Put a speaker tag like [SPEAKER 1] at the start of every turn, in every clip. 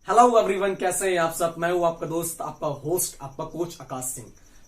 [SPEAKER 1] Hello everyone, कैसे हैं आप सब। मैं हूं आपका दोस्त, आपका होस्ट, आपका कोच आकाश सिंह।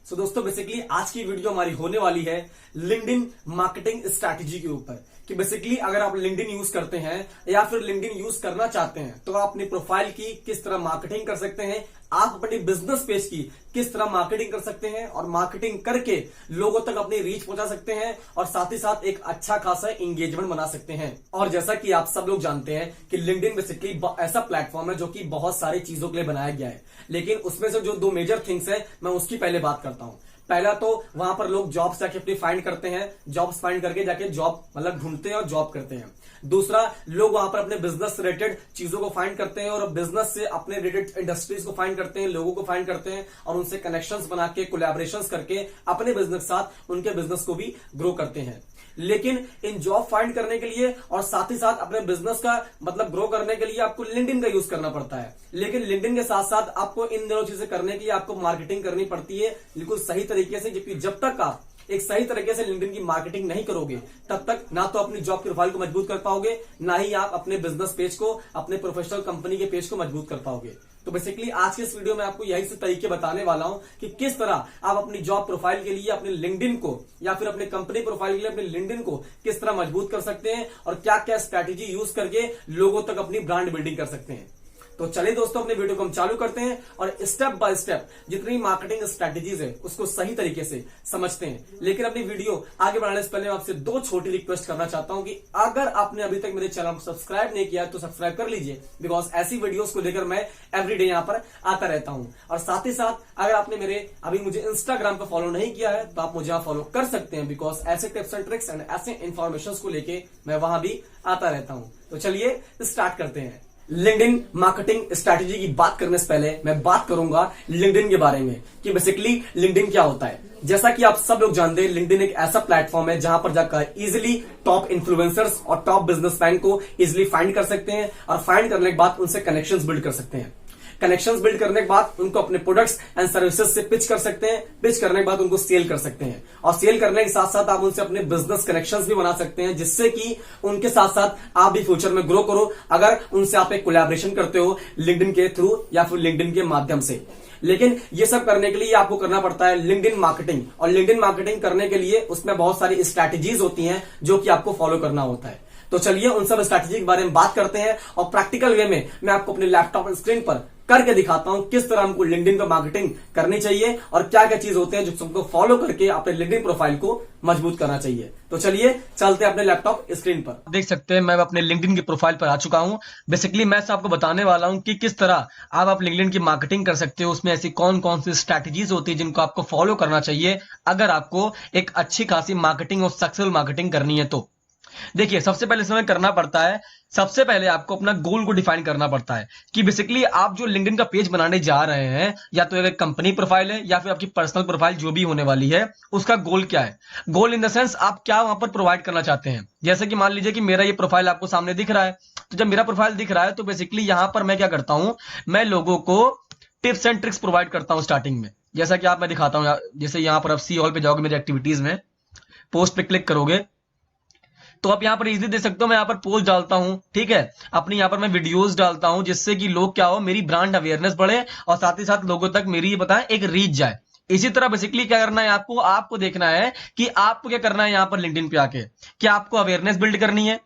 [SPEAKER 1] सो दोस्तों, बेसिकली आज की वीडियो हमारी होने वाली है लिंक्डइन मार्केटिंग स्ट्रैटेजी के ऊपर कि बेसिकली अगर आप लिंक्डइन यूज करते हैं या फिर लिंक्डइन यूज करना चाहते हैं तो आप अपनी प्रोफाइल की किस तरह मार्केटिंग कर सकते हैं, आप अपनी बिजनेस पेज की किस तरह मार्केटिंग कर सकते हैं और मार्केटिंग करके लोगों तक अपनी रीच पहुंचा सकते हैं और साथ ही साथ एक अच्छा खासा एंगेजमेंट बना सकते हैं। और जैसा कि आप सब लोग जानते हैं कि लिंक्डइन बेसिकली ऐसा प्लेटफॉर्म है जो कि बहुत सारी चीजों के लिए बनाया गया है, लेकिन उसमें से जो दो मेजर थिंग्स है मैं उसकी पहले बात करता हूं। पहला तो वहां पर लोग जॉब्स जाके अपनी फाइंड करते हैं, जॉब्स फाइंड करके जाके जॉब मतलब ढूंढते हैं और जॉब करते हैं। दूसरा, लोग वहां पर अपने बिजनेस से रिलेटेड चीजों को फाइंड करते हैं और बिजनेस से अपने रिलेटेड इंडस्ट्रीज को फाइंड करते हैं, लोगों को फाइंड करते हैं और उनसे कनेक्शंस बना के कोलैबोरेशंस करके अपने बिजनेस के साथ उनके बिजनेस को भी ग्रो करते हैं। लेकिन इन जॉब फाइंड करने के लिए और साथ ही साथ अपने बिजनेस का मतलब ग्रो करने के लिए आपको लिंक्डइन का यूज करना पड़ता है। लेकिन लिंक्डइन के साथ साथ आपको इन दोनों चीजें करने के लिए आपको मार्केटिंग करनी पड़ती है बिल्कुल सही तरीके से, जबकि जब तक आप एक सही तरीके से लिंक्डइन की मार्केटिंग नहीं करोगे तब तक ना तो अपनी जॉब की प्रोफाइल को मजबूत कर पाओगे, ना ही आप अपने बिजनेस पेज को, अपने प्रोफेशनल कंपनी के पेज को मजबूत कर पाओगे। तो बेसिकली आज के इस वीडियो में आपको यही से तरीके बताने वाला हूं कि किस तरह आप अपनी जॉब प्रोफाइल के लिए अपने लिंक्डइन को या फिर अपने कंपनी प्रोफाइल के लिए अपने लिंक्डइन को किस तरह मजबूत कर सकते हैं और क्या क्या स्ट्रैटेजी यूज करके लोगों तक अपनी ब्रांड बिल्डिंग कर सकते हैं। तो चलिए दोस्तों, अपने वीडियो को हम चालू करते हैं और स्टेप बाय स्टेप जितनी मार्केटिंग स्ट्रैटेजीज है उसको सही तरीके से समझते हैं। लेकिन अपनी वीडियो आगे बढ़ाने से पहले मैं आपसे दो छोटी रिक्वेस्ट करना चाहता हूं कि अगर आपने अभी तक मेरे चैनल को सब्सक्राइब नहीं किया तो सब्सक्राइब कर लीजिए, बिकॉज ऐसी वीडियोस को लेकर मैं एवरीडे यहां पर आता रहता हूं। और साथ ही साथ अगर आपने अभी मुझे इंस्टाग्राम पर फॉलो नहीं किया है तो आप मुझे यहां फॉलो कर सकते हैं, बिकॉज ऐसे टिप्स एंड ट्रिक्स एंड ऐसे इंफॉर्मेशन को लेकर मैं वहां भी आता रहता हूं। तो चलिए स्टार्ट करते हैं। लिंक्डइन मार्केटिंग स्ट्रैटेजी की बात करने से पहले मैं बात करूंगा लिंक्डइन के बारे में कि बेसिकली लिंक्डइन क्या होता है। जैसा कि आप सब लोग जानते हैं, लिंक्डइन एक ऐसा प्लेटफॉर्म है जहां पर जाकर इजीली टॉप इन्फ्लुएंसर्स और टॉप बिजनेसमैन को इजीली फाइंड कर सकते हैं और फाइंड करने के बाद उनसे कनेक्शंस बिल्ड कर सकते हैं। कनेक्शंस बिल्ड करने के बाद उनको अपने प्रोडक्ट्स एंड सर्विसेज से पिच कर सकते हैं, पिच करने के बाद उनको सेल कर सकते हैं और सेल करने के साथ साथ आप उनसे अपने बिजनेस कनेक्शंस भी बना सकते हैं, जिससे कि उनके साथ साथ आप भी फ्यूचर में ग्रो करो अगर उनसे आप एक कोलैबोरेशन करते हो लिंक्डइन के थ्रू या फिर लिंक्डइन के माध्यम से। लेकिन ये सब करने के लिए आपको करना पड़ता है लिंक्डइन मार्केटिंग, और लिंक्डइन मार्केटिंग करने के लिए उसमें बहुत सारी स्ट्रैटेजीज होती हैं जो कि आपको फॉलो करना होता है। तो चलिए उन सब स्ट्रैटेजी के बारे में बात करते हैं और प्रैक्टिकल वे में मैं आपको अपने लैपटॉप स्क्रीन पर करके दिखाता हूं किस तरह हमको लिंक्डइन पर मार्केटिंग करनी चाहिए और क्या क्या चीज होते हैं जो सबको फॉलो करके अपने लिंक्डइन प्रोफाइल को मजबूत करना चाहिए। तो चलिए चलते हैं अपने लैपटॉप स्क्रीन पर। देख सकते हैं मैं अपने लिंक्डइन की प्रोफाइल पर आ चुका हूं। बेसिकली मैं आपको बताने वाला हूं कि किस तरह आप लिंक्डइन की मार्केटिंग कर सकते हो, उसमें ऐसी कौन कौन सी स्ट्रैटेजीज होती है जिनको आपको फॉलो करना चाहिए अगर आपको एक अच्छी खासी मार्केटिंग और सक्सेसफुल मार्केटिंग करनी है। तो देखिए, सबसे पहले इसमें करना पड़ता है, सबसे पहले आपको अपना गोल को डिफाइन करना पड़ता है कि बेसिकली आप जो लिंक्डइन का पेज बनाने जा रहे हैं, या तो एक कंपनी प्रोफाइल है या फिर आपकी पर्सनल प्रोफाइल जो भी होने वाली है, उसका गोल क्या है। गोल इन द सेंस आप क्या वहां पर प्रोवाइड करना चाहते हैं। जैसे कि मान लीजिए कि मेरा ये प्रोफाइल आपको सामने दिख रहा है, तो जब मेरा प्रोफाइल दिख रहा है तो बेसिकली यहां पर मैं क्या करता हूं, मैं लोगों को टिप्स एंड ट्रिक्स प्रोवाइड करता हूं स्टार्टिंग में। जैसा कि मैं दिखाता हूं, जैसे यहां पर आप सी ऑल पे जाओगे, मेरी एक्टिविटीज में पोस्ट पे क्लिक करोगे तो आप यहां पर इजीली देख सकते हो, मैं यहां पर पोस्ट डालता हूं, ठीक है। अपनी यहां पर मैं वीडियोस डालता हूं जिससे कि लोग क्या हो, मेरी ब्रांड अवेयरनेस बढ़े और साथ ही साथ लोगों तक मेरी बताएं एक रीच जाए। इसी तरह बेसिकली क्या करना है आपको, आपको देखना है कि आपको क्या करना है यहां पर लिंक्डइन पे आके। क्या आपको अवेयरनेस बिल्ड करनी है,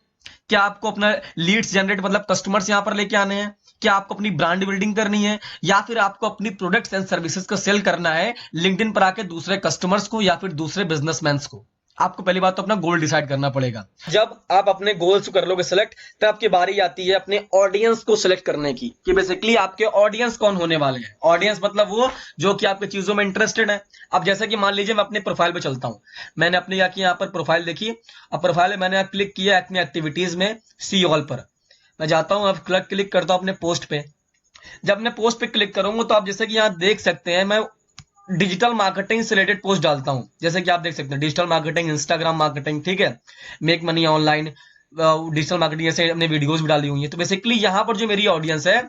[SPEAKER 1] क्या आपको अपना लीड्स जनरेट मतलब कस्टमर्स यहां पर लेके आने हैं, क्या आपको अपनी ब्रांड बिल्डिंग करनी है, या फिर आपको अपनी प्रोडक्ट्स एंड सर्विसेज को सेल करना है लिंक्डइन पर आके दूसरे कस्टमर्स को या फिर दूसरे बिजनेसमैन को। आपको पहली बात तो अपना गोल डिसाइड करना पड़ेगा। जब आप अपने गोल्स को कर लोगे सिलेक्ट, तब आपकी बारी आती है अपने ऑडियंस को सिलेक्ट करने की कि बेसिकली आपके ऑडियंस कौन होने वाले हैं। ऑडियंस मतलब वो जो कि आपके चीजों में इंटरेस्टेड है। अब जैसे कि मान लीजिए मैं अपने प्रोफाइल पे चलता हूं, मैंने अपने यहाँ पर प्रोफाइल देखी, अब प्रोफाइल मैंने क्लिक किया अपनी एक्टिविटीज में सी ऑल पर मैं जाता हूं, अब क्लिक करता हूं अपने पोस्ट पे। जब मैं पोस्ट पे क्लिक करूंगा तो आप जैसे कि यहाँ देख सकते हैं मैं डिजिटल मार्केटिंग से रिलेटेड पोस्ट डालता हूं। जैसे कि आप देख सकते हैं डिजिटल मार्केटिंग, इंस्टाग्राम मार्केटिंग, ठीक है, make money online, digital marketing, जैसे हमने वीडियोस भी डाली हुई है। तो बेसिकली यहां पर जो मेरी ऑडियंस है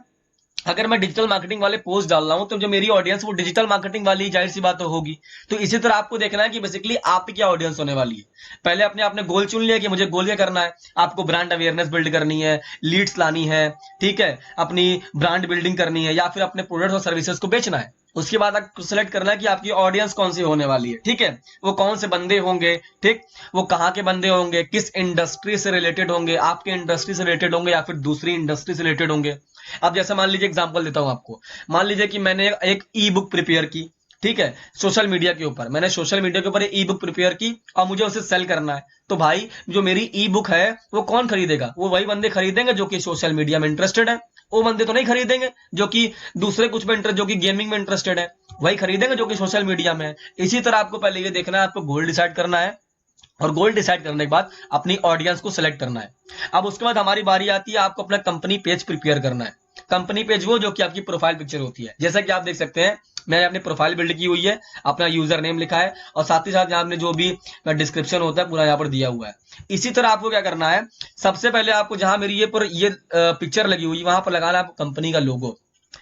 [SPEAKER 1] अगर मैं डिजिटल मार्केटिंग वाले पोस्ट डाल रहा हूं तो जो मेरी ऑडियंस वो डिजिटल मार्केटिंग वाली, जाहिर सी बात तो होगी। तो इसी तरह आपको देखना है कि बेसिकली आपकी क्या ऑडियंस होने वाली है। पहले अपने आपने गोल चुन लिया कि मुझे गोल क्या करना है, आपको ब्रांड अवेयरनेस बिल्ड करनी है, लीड्स लानी है, ठीक है, अपनी ब्रांड बिल्डिंग करनी है, या फिर अपने प्रोडक्ट्स और सर्विसेज को बेचना है। उसके बाद आपको सिलेक्ट करना है कि आपकी ऑडियंस कौन सी होने वाली है, ठीक है, वो कौन से बंदे होंगे, ठीक, वो कहाँ के बंदे होंगे, किस इंडस्ट्री से रिलेटेड होंगे, आपके इंडस्ट्री से रिलेटेड होंगे या फिर दूसरी इंडस्ट्री से रिलेटेड होंगे। अब जैसे मान लीजिए एग्जांपल देता हूं आपको, मान लीजिए कि मैंने एक ई बुक प्रिपेयर की, ठीक है, सोशल मीडिया के ऊपर, मैंने सोशल मीडिया के ऊपर ई बुक प्रिपेयर की और मुझे उसे सेल करना है। तो भाई जो मेरी ई बुक है वो कौन खरीदेगा, वो वही बंदे खरीदेंगे जो कि सोशल मीडिया में इंटरेस्टेड है। वो बंदे तो नहीं खरीदेंगे जो कि दूसरे कुछ में इंटरेस्ट, जो कि गेमिंग में इंटरेस्टेड है, वही खरीदेंगे जो कि सोशल मीडिया में है। इसी तरह आपको पहले ये देखना है, आपको गोल डिसाइड करना है, और गोल डिसाइड करने के बाद अपनी ऑडियंस को सिलेक्ट करना है। अब उसके बाद हमारी बारी आती है, आपको अपना कंपनी पेज प्रिपेयर करना है। कंपनी पेज वो जो कि आपकी प्रोफाइल पिक्चर होती है। जैसा कि आप देख सकते हैं मैंने अपनी प्रोफाइल बिल्ड की हुई है, अपना यूजर नेम लिखा है और साथ ही साथ यहाँ आपने जो भी डिस्क्रिप्शन होता है पूरा यहाँ पर दिया हुआ है। इसी तरह आपको क्या करना है, सबसे पहले आपको जहां मेरी ये पिक्चर लगी हुई वहां पर लगाना है आपको कंपनी का लोगो।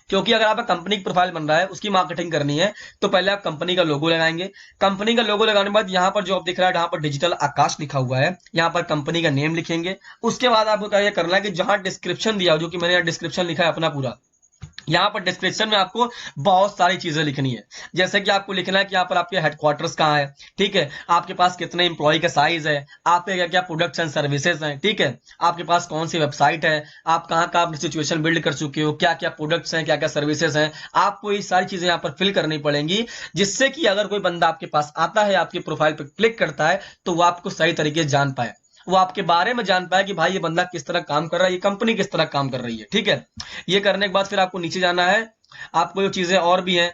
[SPEAKER 1] क्योंकि अगर आपका कंपनी की प्रोफाइल बन रहा है, उसकी मार्केटिंग करनी है, तो पहले आप कंपनी का लोगो लगाएंगे। कंपनी का लोगो लगाने के बाद यहाँ पर जो आप दिख रहा है, जहां पर डिजिटल आकाश लिखा हुआ है, यहाँ पर कंपनी का नेम लिखेंगे। उसके बाद आपको क्या करना है कि जहां डिस्क्रिप्शन दिया, जो कि मैंने यहाँ डिस्क्रिप्शन लिखा है अपना पूरा, यहाँ पर डिस्क्रिप्शन में आपको बहुत सारी चीजें लिखनी है। जैसे कि आपको लिखना है कि यहाँ पर आपके हेडक्वार्टर्स कहाँ है, ठीक है, आपके पास कितने इंप्लॉय का साइज है, आपके क्या क्या प्रोडक्ट्स एंड सर्विसेज हैं, ठीक है, आपके पास कौन सी वेबसाइट है, आप कहाँ का अपनी सिचुएशन बिल्ड कर चुके हो, क्या क्या प्रोडक्ट्स हैं, क्या क्या सर्विसेज हैं। आपको ये सारी चीजें यहाँ पर फिल करनी पड़ेंगी, जिससे कि अगर कोई बंदा आपके पास आता है, आपके प्रोफाइल पर क्लिक करता है, तो वो आपको सही तरीके से जान पाए, वो आपके बारे में जान पाए कि भाई ये बंदा किस तरह काम कर रहा है, ये कंपनी किस तरह काम कर रही है, ठीक है। ये करने के बाद फिर आपको नीचे जाना है। आपको जो चीजें और भी हैं,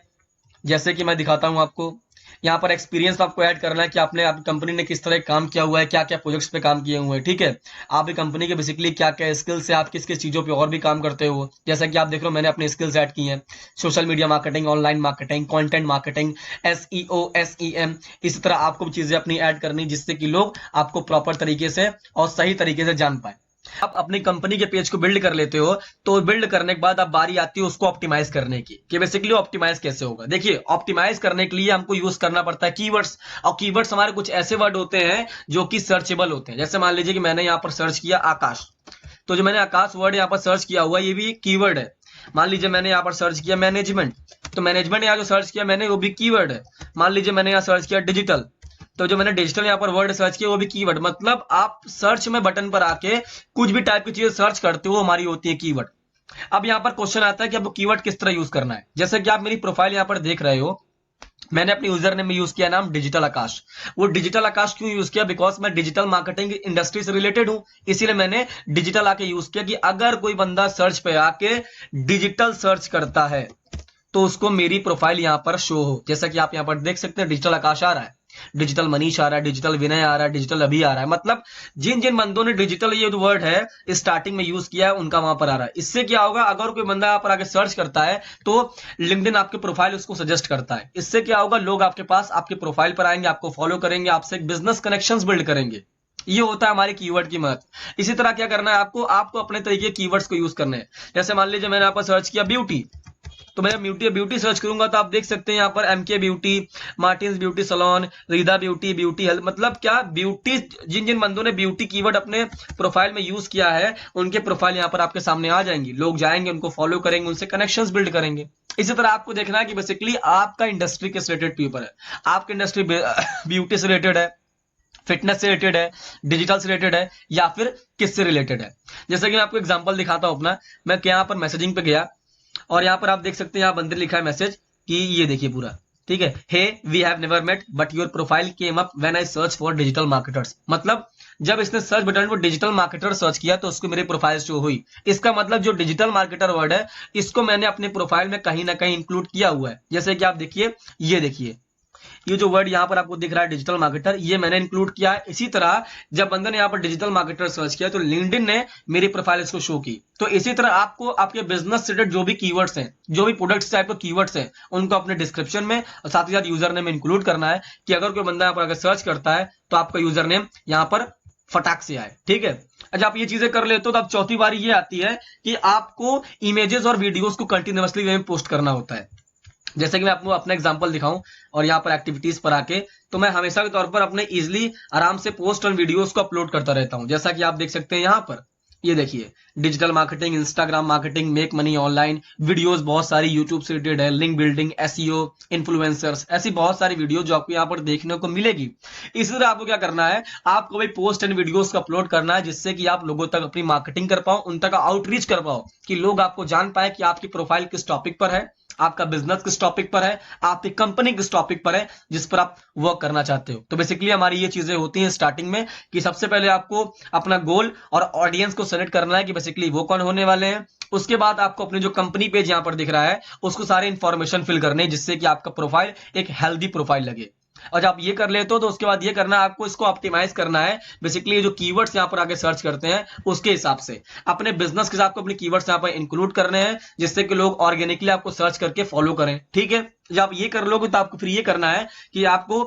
[SPEAKER 1] जैसे कि मैं दिखाता हूं आपको, यहाँ पर एक्सपीरियंस आपको ऐड करना है कि आपने आपकी कंपनी ने किस तरह काम किया हुआ है, क्या क्या प्रोजेक्ट्स पे काम किए हुए हैं, ठीक है, आपकी कंपनी के बेसिकली क्या क्या स्किल्स है, आप किस किस चीजों पे और भी काम करते हो। जैसा कि आप देख रहे हो मैंने अपनी स्किल्स ऐड की हैं, social media marketing, online marketing, content marketing, SEO SEM। इसी तरह आपको चीजें अपनी ऐड करनी, जिससे कि लोग आपको प्रॉपर तरीके से और सही तरीके से जान पाए। आप अपनी कंपनी के पेज को बिल्ड कर लेते हो, तो बिल्ड करने के बाद अब बारी आती है उसको ऑप्टिमाइज करने की, कि बेसिकली ऑप्टिमाइज कैसे होगा। देखिए ऑप्टिमाइज करने के लिए हमको यूज करना पड़ता है कीवर्ड्स, और कीवर्ड्स हमारे कुछ ऐसे वर्ड होते हैं जो कि सर्चेबल होते हैं। जैसे मान लीजिए कि मैंने यहाँ पर सर्च किया आकाश, तो जो मैंने आकाश वर्ड यहाँ पर सर्च किया हुआ ये भी एक कीवर्ड है। मान लीजिए मैंने यहाँ पर सर्च किया मैनेजमेंट, तो मैनेजमेंट यहाँ जो सर्च किया मैंने वो भी कीवर्ड है। मान लीजिए मैंने यहाँ सर्च किया डिजिटल, तो जो मैंने डिजिटल यहाँ पर वर्ड सर्च किया वो भी कीवर्ड। मतलब आप सर्च में बटन पर आके कुछ भी टाइप की चीजें सर्च करते हो हमारी होती है कीवर्ड। अब यहाँ पर क्वेश्चन आता है कि आपको कीवर्ड किस तरह यूज करना है। जैसे कि आप मेरी प्रोफाइल यहाँ पर देख रहे हो, मैंने अपने यूजर नेम में यूज किया नाम डिजिटल आकाश। वो डिजिटल आकाश क्यों यूज किया, बिकॉज मैं डिजिटल मार्केटिंग इंडस्ट्री से रिलेटेड हूं, इसीलिए मैंने डिजिटल आके यूज किया कि अगर कोई बंदा सर्च पे आके डिजिटल सर्च करता है तो उसको मेरी प्रोफाइल यहाँ पर शो हो। जैसा कि आप यहाँ पर देख सकते हैं डिजिटल आकाश आ रहा है, डिजिटल मनीष आ रहा है, डिजिटल विनय आ रहा है, डिजिटल अभी आ रहा है। मतलब जिन जिन बंदों ने डिजिटल ये जो वर्ड है स्टार्टिंग में यूज किया है उनका वहां पर आ रहा है। इससे क्या होगा, अगर कोई बंदा यहाँ पर आके सर्च करता है तो लिंक्डइन आपके प्रोफाइल उसको सजेस्ट करता है। इससे क्या होगा, लोग आपके पास आपके प्रोफाइल पर आएंगे, आपको फॉलो करेंगे, आपसे एक बिजनेस कनेक्शंस बिल्ड करेंगे। ये होता है हमारे कीवर्ड की मदद। इसी तरह क्या करना है आपको, आपको अपने तरीके कीवर्ड्स को यूज करने हैं। जैसे मान लीजिए मैंने यहाँ पर सर्च किया ब्यूटी, तो मैं ब्यूटी सर्च करूंगा तो आप देख सकते हैं यहाँ पर MK beauty, Martins beauty salon, Rida beauty, beauty health. मतलब क्या ब्यूटी, जिन जिन बंदों ने ब्यूटी कीवर्ड अपने प्रोफाइल में यूज किया है उनके प्रोफाइल यहाँ पर आपके सामने आ जाएंगी, लोग जाएंगे उनको फॉलो करेंगे, उनसे कनेक्शंस बिल्ड करेंगे। इसी तरह आपको देखना है कि बेसिकली आपका इंडस्ट्री किस रिलेटेड पेपर है, आपकी इंडस्ट्री ब्यूटी से रिलेटेड है, फिटनेस से रिलेटेड है, डिजिटल से रिलेटेड है, या फिर किससे रिलेटेड है। जैसे कि मैं आपको एग्जांपल दिखाता हूं अपना, मैं यहाँ पर मैसेजिंग पे गया और यहाँ पर आप देख सकते हैं यहाँ बंदे लिखा है मैसेज कि ये देखिए पूरा, ठीक है, hey we have never met but your profile came up when I search for digital marketers. मतलब जब इसने सर्च बटन पर डिजिटल मार्केटर सर्च किया तो उसको मेरी प्रोफाइल शो हुई। इसका मतलब जो डिजिटल मार्केटर वर्ड है इसको मैंने अपने प्रोफाइल में कहीं ना कहीं इंक्लूड किया हुआ है। जैसे कि आप देखिए, ये देखिए ये जो वर्ड यहाँ पर आपको दिख रहा है डिजिटल मार्केटर, ये मैंने इंक्लूड किया है। इसी तरह जब बंदे ने यहाँ पर डिजिटल मार्केटर सर्च किया तो लिंक्डइन ने मेरी प्रोफाइल इसको शो की। तो इसी तरह आपको आपके बिजनेस से रिलेटेड जो भी कीवर्ड्स हैं, जो भी प्रोडक्ट्स टाइप के कीवर्ड्स हैं, उनको अपने डिस्क्रिप्शन में और साथ ही साथ यूजर नेम इंक्लूड करना है कि अगर कोई बंदा यहाँ पर अगर सर्च करता है तो आपका यूजर नेम यहाँ पर
[SPEAKER 2] फटाक से आए। ठीक है, अच्छा आप ये चीजें कर लेते हो तो अब चौथी बारी ये आती है कि आपको इमेजेस और वीडियोस को कंटिन्यूअसली वे में पोस्ट करना होता है। जैसे कि मैं आपको अपना एग्जांपल दिखाऊं और यहाँ पर एक्टिविटीज पर आके, तो मैं हमेशा के तौर पर अपने इजिली आराम से पोस्ट और वीडियोस को अपलोड करता रहता हूं। जैसा कि आप देख सकते हैं यहाँ पर, ये देखिए, digital marketing, Instagram marketing, make money online, videos बहुत सारी यूट्यूब से रिलेटेड है, लिंक बिल्डिंग, एसईओ, इन्फ्लुएंसर्स, ऐसी बहुत सारी वीडियो जो आपको यहाँ पर देखने को मिलेगी। इसी तरह आपको क्या करना है, आपको भाई पोस्ट एंड वीडियोस को अपलोड करना है, जिससे कि आप लोगों तक अपनी मार्केटिंग कर पाओ, उन तक आउटरीच कर पाओ, कि लोग आपको जान पाए कि आपकी प्रोफाइल किस टॉपिक पर है, आपका बिजनेस किस टॉपिक पर है, आपकी कंपनी किस टॉपिक पर है जिस पर आप वर्क करना चाहते हो। तो बेसिकली हमारी ये चीजें होती हैं स्टार्टिंग में, कि सबसे पहले आपको अपना गोल और ऑडियंस को सेलेक्ट करना है कि बेसिकली वो कौन होने वाले हैं। उसके बाद आपको अपने जो कंपनी पेज यहां पर दिख रहा है उसको सारे इंफॉर्मेशन फिल करने हैं, जिससे कि आपका प्रोफाइल एक हेल्दी प्रोफाइल लगे। और जब आप ये कर लेते हो तो उसके बाद ये करना है, आपको इसको ऑप्टिमाइज करना है। बेसिकली जो कीवर्ड्स यहां पर आगे सर्च करते हैं उसके हिसाब से अपने बिजनेस के हिसाब को अपने कीवर्ड्स यहां पर इंक्लूड करने हैं, जिससे कि लोग ऑर्गेनिकली आपको सर्च करके फॉलो करें। ठीक है, जब आप ये कर लोगे तो आपको फिर ये करना है कि आपको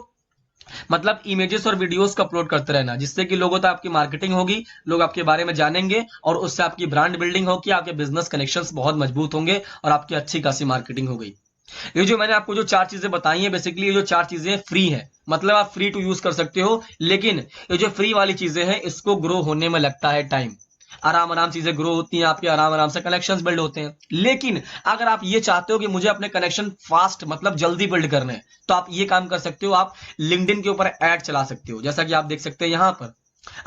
[SPEAKER 2] मतलब इमेजेस और वीडियोस को अपलोड करते रहना, जिससे कि लोगों तक आपकी मार्केटिंग होगी, लोग आपके बारे में जानेंगे और उससे आपकी ब्रांड बिल्डिंग होगी, आपके बिजनेस कनेक्शंस बहुत मजबूत होंगे और आपकी अच्छी खासी मार्केटिंग हो गई। ये जो मैंने आपको जो 4 चीजें बताई हैं, बेसिकली ये जो 4 चीजें फ्री हैं, मतलब आप फ्री टू यूज कर सकते हो। लेकिन ये जो फ्री वाली चीजें हैं इसको ग्रो होने में लगता है टाइम, आराम आराम चीजें ग्रो होती हैं आपके, आराम आराम से कनेक्शंस बिल्ड होते हैं। लेकिन अगर आप ये चाहते हो कि मुझे अपने कनेक्शन फास्ट मतलब जल्दी बिल्ड करने हैं, तो आप ये काम कर सकते हो, आप लिंक्डइन के ऊपर ऐड चला सकते हो। जैसा कि आप देख सकते हैं यहां पर,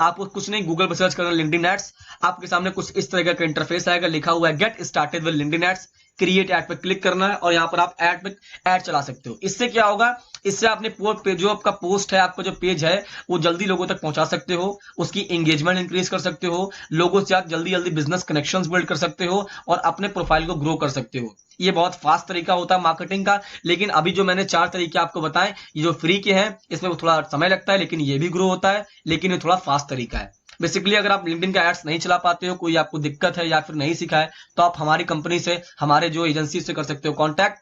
[SPEAKER 2] आपको कुछ नहीं, गूगल पर सर्च करना लिंक्डइन एड्स, आपके सामने कुछ इस तरह का इंटरफेस आएगा, लिखा हुआ है get started with LinkedIn ads, create ad पर क्लिक करना है और यहां पर आप ऐड पे ऐड चला सकते हो। इससे क्या होगा, इससे आपने जो आपका पोस्ट है, आपका जो पेज है, वो जल्दी लोगों तक पहुंचा सकते हो, उसकी एंगेजमेंट इंक्रीज कर सकते हो, लोगों से आप जल्दी जल्दी बिजनेस कनेक्शंस बिल्ड कर सकते हो और अपने प्रोफाइल को ग्रो कर सकते हो। ये बहुत फास्ट तरीका होता है मार्केटिंग का। लेकिन अभी जो मैंने 4 तरीके आपको बताए, ये जो फ्री के हैं इसमें थोड़ा समय लगता है, लेकिन ये भी ग्रो होता है, लेकिन ये थोड़ा फास्ट तरीका है। बेसिकली अगर आप लिंक्डइन का एड्स नहीं चला पाते हो, कोई आपको दिक्कत है या फिर नहीं सीखा है, तो आप हमारी कंपनी से, हमारे जो एजेंसी से कर सकते हो कांटेक्ट।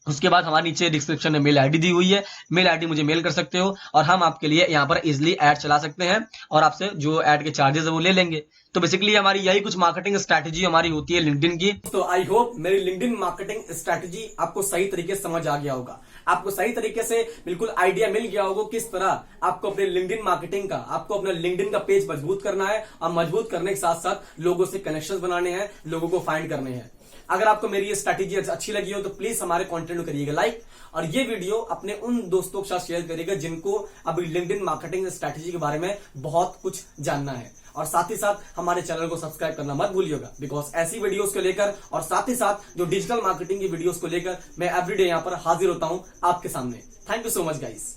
[SPEAKER 2] उसके बाद हमारे नीचे डिस्क्रिप्शन में मेल आईडी दी हुई है, मेल आईडी मुझे मेल कर सकते हो और हम आपके लिए यहाँ पर इजिली ऐड चला सकते हैं और आपसे जो ऐड के चार्जेस है वो ले लेंगे। तो बेसिकली हमारी यही कुछ मार्केटिंग स्ट्रैटेजी हमारी होती है लिंक्डइन की।
[SPEAKER 1] तो आई होप मेरी लिंक्डइन मार्केटिंग स्ट्रैटेजी आपको सही तरीके से समझ आ गया होगा, आपको सही तरीके से बिल्कुल आइडिया मिल गया होगा किस तरह आपको अपने लिंक्डइन मार्केटिंग का, आपको अपना लिंक्डइन का पेज मजबूत करना है और मजबूत करने के साथ साथ लोगों से कनेक्शंस बनाने हैं, लोगों को फाइंड करने हैं। अगर आपको मेरी ये स्ट्रैटेजी अच्छी लगी हो तो प्लीज हमारे कंटेंट को करिएगा लाइक, और ये वीडियो अपने उन दोस्तों के साथ शेयर करिएगा जिनको अभी लिंक्डइन मार्केटिंग स्ट्रैटेजी के बारे में बहुत कुछ जानना है। और साथ ही साथ हमारे चैनल को सब्सक्राइब करना मत भूलिएगा, बिकॉज ऐसी वीडियोस को लेकर और साथ ही साथ जो डिजिटल मार्केटिंग की वीडियोस को लेकर मैं एवरीडे यहां पर हाजिर होता हूं आपके सामने। Thank you so much guys.